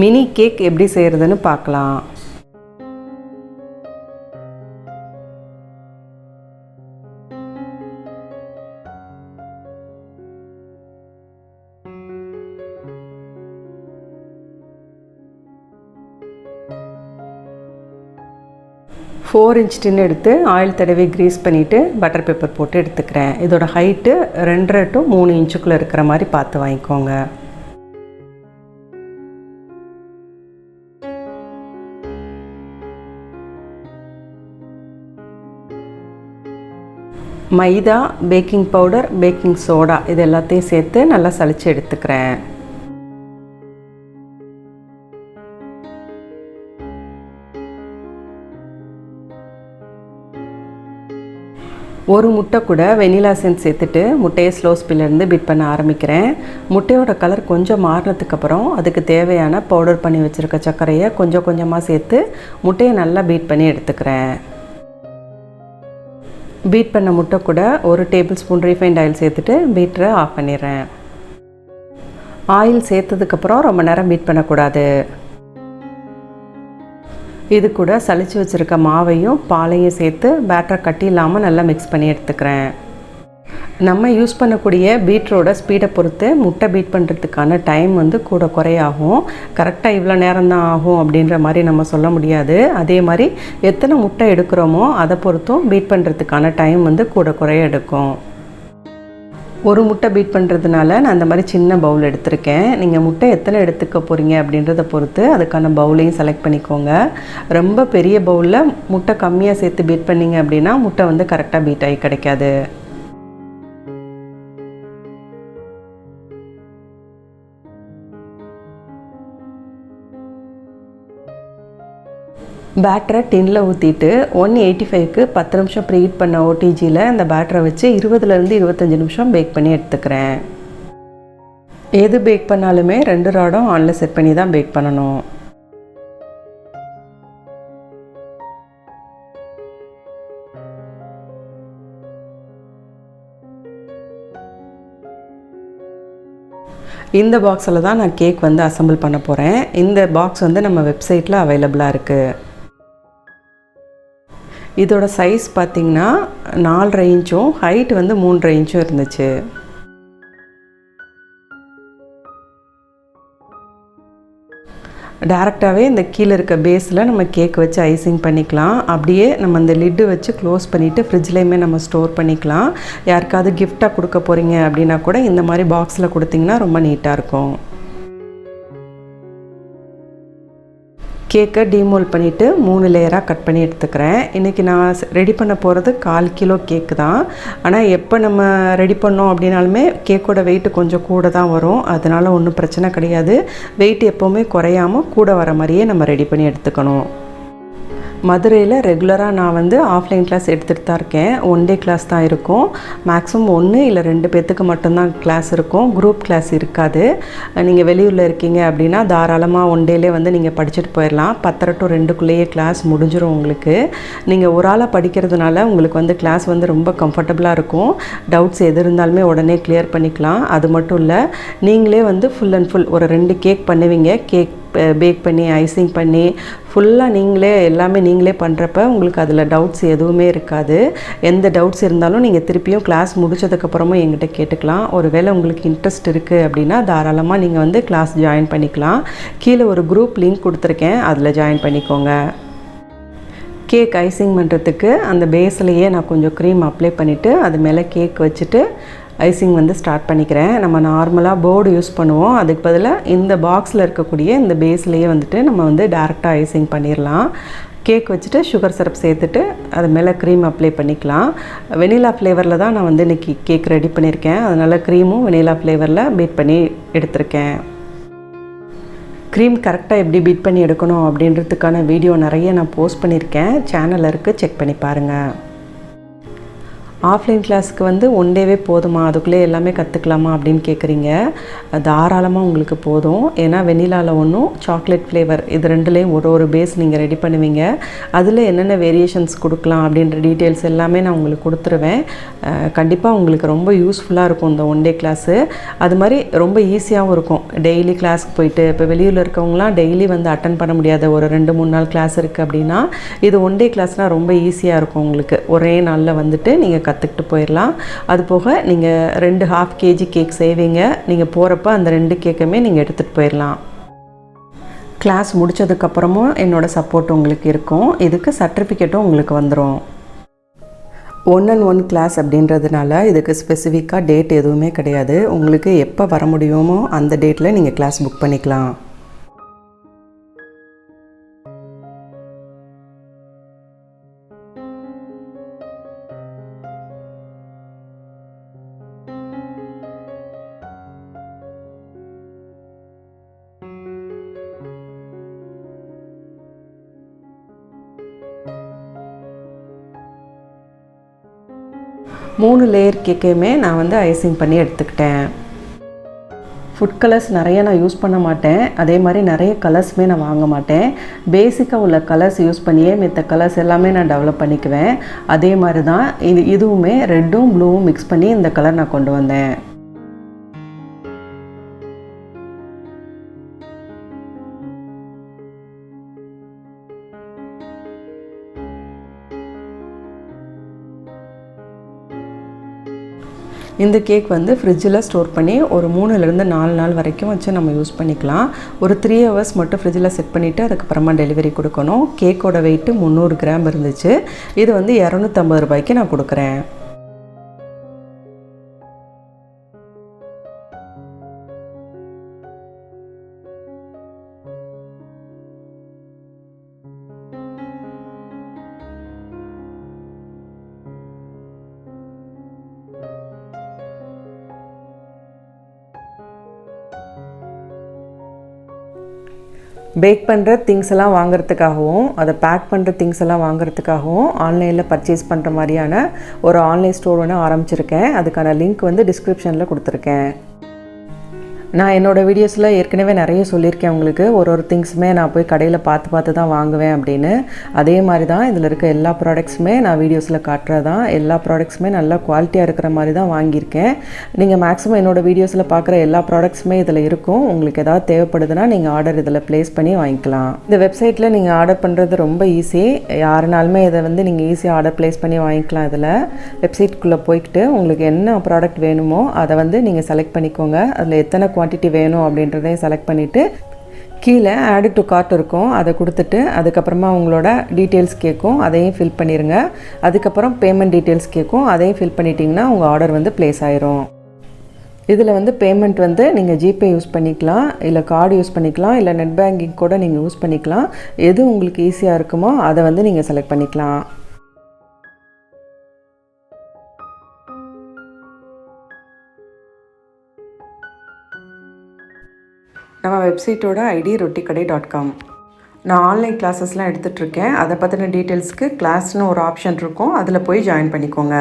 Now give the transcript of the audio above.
Mini cake எப்படி செய்கிறதுன்னு பார்க்கலாம். ஃபோர் இன்ச் டின் எடுத்து ஆயில் தடவி க்ரீஸ் பண்ணிவிட்டு பட்டர் பேப்பர் போட்டு எடுத்துக்கிறேன். இதோட ஹைட்டு 2.5 to 3 இன்ச்சுக்குள்ளே இருக்கிற மாதிரி பார்த்து வாங்கிக்கோங்க. மைதா, பேக்கிங் பவுடர், பேக்கிங் சோடா இது எல்லாத்தையும் சேர்த்து நல்லா சலிச்சு எடுத்துக்கிறேன். ஒரு முட்டை கூட வெனிலா எசன்ஸ் சேர்த்துட்டு முட்டையை ஸ்லோ ஸ்பீட்லேருந்து பீட் பண்ண ஆரம்பிக்கிறேன். முட்டையோட கலர் கொஞ்சம் மாறினதுக்கப்புறம் அதுக்கு தேவையான பவுடர் பண்ணி வச்சுருக்க சர்க்கரையை கொஞ்சம் கொஞ்சமாக சேர்த்து முட்டையை நல்லா பீட் பண்ணி எடுத்துக்கிறேன். பீட் பண்ண முட்டை கூட 1 டேபிள் ஸ்பூன் ரீஃபைண்ட் ஆயில் சேர்த்துட்டு பீட்டரை ஆஃப் பண்ணிடுறேன். ஆயில் சேர்த்ததுக்கப்புறம் ரொம்ப நேரம் பீட் பண்ணக்கூடாது. இது கூட சலிச்சு வச்சுருக்க மாவையும் பாலையும் சேர்த்து பேட்டரை கட்டி இல்லாமல் நல்லா மிக்ஸ் பண்ணி எடுத்துக்கிறேன். நம்ம யூஸ் பண்ணக்கூடிய பீட்டரோட ஸ்பீடை பொறுத்து முட்டை பீட் பண்ணுறதுக்கான டைம் கூட குறையாகும். கரெக்டாக இவ்வளோ நேரம் தான் ஆகும் அப்படின்ற மாதிரி நம்ம சொல்ல முடியாது. அதே மாதிரி எத்தனை முட்டை எடுக்கிறோமோ அதை பொறுத்தும் பீட் பண்ணுறதுக்கான டைம் கூட குறைய எடுக்கும். ஒரு முட்டை பீட் பண்ணுறதுனால நான் அந்த மாதிரி சின்ன பவுல் எடுத்திருக்கேன். நீங்கள் முட்டை எத்தனை எடுத்துக்க போகிறீங்க அப்படின்றத பொறுத்து அதுக்கான பவுலையும் செலக்ட் பண்ணிக்கோங்க. ரொம்ப பெரிய பவுலில் முட்டை கம்மியாக சேர்த்து பீட் பண்ணிங்க அப்படின்னா முட்டை கரெக்டாக பீட் ஆகி கிடைக்காது. பேட்டரை டின்னில் ஊற்றிட்டு 185க்கு 10 நிமிஷம் ப்ரீஹீட் பண்ண ஓடிஜியில் அந்த பேட்டரை வச்சு 20லேருந்து 25 நிமிஷம் பேக் பண்ணி எடுத்துக்கிறேன். எது பேக் பண்ணாலுமே 2 ராடும் ஆனில் செட் பண்ணி தான் பேக் பண்ணணும். இந்த பாக்ஸில் தான் நான் கேக் அசம்பிள் பண்ண போகிறேன். இந்த பாக்ஸ் நம்ம வெப்சைட்டில் அவைலபிளாக இருக்குது. இதோட சைஸ் பார்த்திங்கன்னா 4.5 இன்ச்சும் ஹைட் 3.5 இன்ச்சும் இருந்துச்சு. டேரெக்டாகவே இந்த கீழே இருக்க பேஸில் நம்ம கேக் வச்சு ஐசிங் பண்ணிக்கலாம். அப்படியே நம்ம அந்த லிட்டு வச்சு க்ளோஸ் பண்ணிவிட்டு ஃப்ரிட்ஜ்லேயுமே நம்ம ஸ்டோர் பண்ணிக்கலாம். யாருக்காவது கிஃப்டாக கொடுக்க போகிறீங்க அப்படின்னா கூட இந்த மாதிரி பாக்ஸில் கொடுத்திங்கன்னா ரொம்ப நீட்டாக இருக்கும். கேக்கை டீமோல் பண்ணிவிட்டு 3 லேயராக கட் பண்ணி எடுத்துக்கிறேன். இன்றைக்கி நான் ரெடி பண்ண போகிறது 1/4 கிலோ கேக்கு தான். ஆனால் எப்போ நம்ம ரெடி பண்ணோம் அப்படின்னாலுமே கேக்கோட வெயிட்டு கொஞ்சம் கூட தான் வரும். அதனால் ஒன்றும் பிரச்சனை கிடையாது. வெயிட் எப்போவுமே குறையாமல் கூட வர மாதிரியே நம்ம ரெடி பண்ணி எடுத்துக்கணும். மதுரையில் ரெகுலராக நான் ஆஃப்லைன் கிளாஸ் எடுத்துகிட்டு தான் இருக்கேன். 1 டே கிளாஸ் தான் இருக்கும். மேக்ஸிமம் 1 இல்லை 2 பேர்த்துக்கு மட்டும்தான் கிளாஸ் இருக்கும். குரூப் கிளாஸ் இருக்காது. நீங்கள் வெளியூரில் இருக்கீங்க அப்படின்னா தாராளமாக 1 டேலே நீங்கள் படிச்சுட்டு போயிடலாம். 10:30 to 2க்குள்ளேயே கிளாஸ் முடிஞ்சிடும் உங்களுக்கு. நீங்கள் ஒரு ஆளாக படிக்கிறதுனால உங்களுக்கு கிளாஸ் ரொம்ப கம்ஃபர்டபுளாக இருக்கும். டவுட்ஸ் எது இருந்தாலுமே உடனே கிளியர் பண்ணிக்கலாம். அது மட்டும் இல்லை, நீங்களே ஃபுல் அண்ட் ஃபுல் ஒரு 2 கேக் பண்ணுவீங்க. கேக் பேக் பண்ணி ஐசிங் பண்ணி ஃபுல்லாக நீங்களே பண்ணுறப்ப உங்களுக்கு அதில் டவுட்ஸ் எதுவுமே இருக்காது. எந்த டவுட்ஸ் இருந்தாலும் நீங்கள் திருப்பியும் கிளாஸ் முடித்ததுக்கப்புறமும் எங்கிட்ட கேட்டுக்கலாம். ஒருவேளை உங்களுக்கு இன்ட்ரெஸ்ட் இருக்குது அப்படின்னா தாராளமாக நீங்கள் கிளாஸ் ஜாயின் பண்ணிக்கலாம். கீழே ஒரு குரூப் லிங்க் கொடுத்துருக்கேன், அதில் ஜாயின் பண்ணிக்கோங்க. கேக் ஐசிங் பண்ணுறதுக்கு அந்த பேஸ்லேயே நான் கொஞ்சம் க்ரீம் அப்ளை பண்ணிவிட்டு அது மேலே கேக் வச்சுட்டு ஐசிங் ஸ்டார்ட் பண்ணிக்கிறேன். நம்ம நார்மலாக போர்டு யூஸ் பண்ணுவோம். அதுக்கு பதிலாக இந்த பாக்ஸில் இருக்கக்கூடிய இந்த பேஸ்லேயே நம்ம டேரெக்டாக ஐசிங் பண்ணிடலாம். கேக் வச்சுட்டு சுகர் சிரப் சேர்த்துட்டு அது மேலே க்ரீம் அப்ளை பண்ணிக்கலாம். வெனிலா ஃப்ளேவரில் தான் நான் இன்றைக்கி கேக் ரெடி பண்ணியிருக்கேன். அதனால் க்ரீமும் வெனிலா ஃப்ளேவரில் பீட் பண்ணி எடுத்திருக்கேன். க்ரீம் கரெக்டாக எப்படி பீட் பண்ணி எடுக்கணும் அப்படின்றதுக்கான வீடியோ நிறைய நான் போஸ்ட் பண்ணியிருக்கேன். சேனலில் இருக்குது, செக் பண்ணி பாருங்கள். ஆஃப்லைன் கிளாஸுக்கு வந்து ஒன் டேவே போதுமா, அதுக்குள்ளே எல்லாமே கற்றுக்கலாமா அப்படின்னு கேட்குறீங்க. தாராளமாக உங்களுக்கு போதும். ஏன்னா வெண்ணிலாவில் ஒன்றும், சாக்லேட் ஃப்ளேவர், இது ரெண்டுலேயும் ஒரு பேஸ் நீங்கள் ரெடி பண்ணுவீங்க. அதில் என்னென்ன வேரியேஷன்ஸ் கொடுக்கலாம் அப்படின்ற டீட்டெயில்ஸ் எல்லாமே நான் உங்களுக்கு கொடுத்துருவேன். கண்டிப்பாக உங்களுக்கு ரொம்ப யூஸ்ஃபுல்லாக இருக்கும் இந்த ஒன் டே கிளாஸு. அது மாதிரி ரொம்ப ஈஸியாகவும் இருக்கும். டெய்லி கிளாஸுக்கு போயிட்டு, இப்போ வெளியூரில் இருக்கவங்களாம் டெய்லி வந்து அட்டன் பண்ண முடியாத ஒரு 2-3 நாள் கிளாஸ் இருக்குது அப்படின்னா, இது ஒன் டே கிளாஸ்னால் ரொம்ப ஈஸியாக இருக்கும் உங்களுக்கு. ஒரே நாளில் வந்துட்டு நீங்கள் கற்றுக்கிட்டு போயிடலாம். அது போக நீங்கள் 2 1/2 kg கேக் செய்வீங்க. நீங்கள் போகிறப்ப அந்த 2 கேக்குமே நீங்கள் எடுத்துகிட்டு போயிடலாம். கிளாஸ் முடித்ததுக்கப்புறமும் என்னோடய சப்போர்ட் உங்களுக்கு இருக்கும். இதுக்கு சர்டிஃபிகேட்டும் உங்களுக்கு வந்துடும். 1-on-1 கிளாஸ் அப்படின்றதுனால இதுக்கு ஸ்பெசிஃபிக்காக டேட் எதுவுமே கிடையாது. உங்களுக்கு எப்போ வர முடியுமோ அந்த டேட்டில் நீங்கள் கிளாஸ் புக் பண்ணிக்கலாம். மூணு லேயர் கேக்கையுமே நான் வந்து ஐசிங் பண்ணி எடுத்துக்கிட்டேன். ஃபுட் கலர்ஸ் நிறைய நான் யூஸ் பண்ண மாட்டேன். அதே மாதிரி நிறைய கலர்ஸுமே நான் வாங்க மாட்டேன். பேசிக்காக உள்ள கலர்ஸ் யூஸ் பண்ணியே மித்த கலர்ஸ் எல்லாமே நான் டெவலப் பண்ணிக்குவேன். அதே மாதிரி தான் இதுவுமே ரெட்டும் ப்ளூவும் மிக்ஸ் பண்ணி இந்த கலர் நான் கொண்டு வந்தேன். இந்த கேக் வந்து ஃப்ரிட்ஜில் ஸ்டோர் பண்ணி ஒரு 3-4 நாள் வரைக்கும் வச்சு நம்ம யூஸ் பண்ணிக்கலாம். ஒரு 3 hours மட்டும் ஃப்ரிட்ஜில் செட் பண்ணிவிட்டு அதுக்கப்புறமா டெலிவரி கொடுக்கணும். கேக்கோட வெயிட்டு 300 கிராம் இருந்துச்சு. இது வந்து 250 ரூபாய்க்கு நான் கொடுக்குறேன். பேக் பண்ணுற திங்ஸ் எல்லாம் வாங்குறதுக்காகவும், அதை பேக் பண்ணுற திங்ஸ் எல்லாம் வாங்குறதுக்காகவும் ஆன்லைனில் பர்ச்சேஸ் பண்ணுற மாதிரியான ஒரு ஆன்லைன் ஸ்டோர் ஒன்று ஆரம்பிச்சிருக்கேன். அதுக்கான லிங்க் வந்து டிஸ்கிரிப்ஷனில் கொடுத்துருக்கேன். நான் என்னோடய வீடியோஸில் ஏற்கனவே நிறைய சொல்லியிருக்கேன் உங்களுக்கு. ஒரு திங்ஸுமே நான் போய் கடையில் பார்த்து தான் வாங்குவேன் அப்படின்னு. அதே மாதிரி தான் இதில் இருக்க எல்லா ப்ராடக்ட்ஸுமே நான் வீடியோஸில் காட்டுறது தான். எல்லா ப்ராடக்ட்ஸுமே நல்லா குவாலிட்டியாக இருக்கிற மாதிரி தான் வாங்கியிருக்கேன். நீங்கள் மேக்ஸிமம் என்னோடய வீடியோஸில் பார்க்குற எல்லா ப்ராடக்ட்ஸுமே இதில் இருக்கும். உங்களுக்கு ஏதாவது தேவைப்படுதுன்னா நீங்கள் ஆர்டர் இதில் ப்ளேஸ் பண்ணி வாங்கிக்கலாம். இந்த வெப்சைட்டில் நீங்கள் ஆர்டர் பண்ணுறது ரொம்ப ஈஸி. யாருனாலுமே இதை வந்து நீங்கள் ஈஸியாக ஆர்டர் ப்ளேஸ் பண்ணி வாங்கிக்கலாம். இதில் வெப்சைட்குள்ளே போய்கிட்டு உங்களுக்கு என்ன ப்ராடக்ட் வேணுமோ அதை வந்து நீங்கள் செலக்ட் பண்ணிக்கோங்க. அதில் எத்தனை குவான்டிட்டி வேணும் அப்படின்றதையும் செலக்ட் பண்ணிவிட்டு கீழே ஆட் டு கார்ட் இருக்கும், அதை கொடுத்துட்டு அதுக்கப்புறமா உங்களோட டீட்டெயில்ஸ் கேட்கும், அதையும் ஃபில் பண்ணிடுங்க. அதுக்கப்புறம் பேமெண்ட் டீட்டெயில்ஸ் கேட்கும், அதையும் ஃபில் பண்ணிட்டீங்கன்னா உங்கள் ஆர்டர் வந்து ப்ளேஸ் ஆயிரும். இதில் வந்து பேமெண்ட் வந்து நீங்கள் ஜிபே யூஸ் பண்ணிக்கலாம், இல்லை கார்டு யூஸ் பண்ணிக்கலாம், இல்லை நெட் பேங்கிங் கூட நீங்கள் யூஸ் பண்ணிக்கலாம். எது உங்களுக்கு ஈஸியாக இருக்குமோ அதை வந்து நீங்கள் செலக்ட் பண்ணிக்கலாம். நம்ம வெப்சைட்டோட ஐடி rotikadai.com. நான் ஆன்லைன் கிளாஸஸ்லாம் எடுத்துகிட்ருக்கேன். அதை பற்றின டீட்டெயில்ஸ்க்கு கிளாஸ்னு ஒரு ஆப்ஷன் இருக்கும், அதில் போய் ஜாயின் பண்ணிக்கோங்க.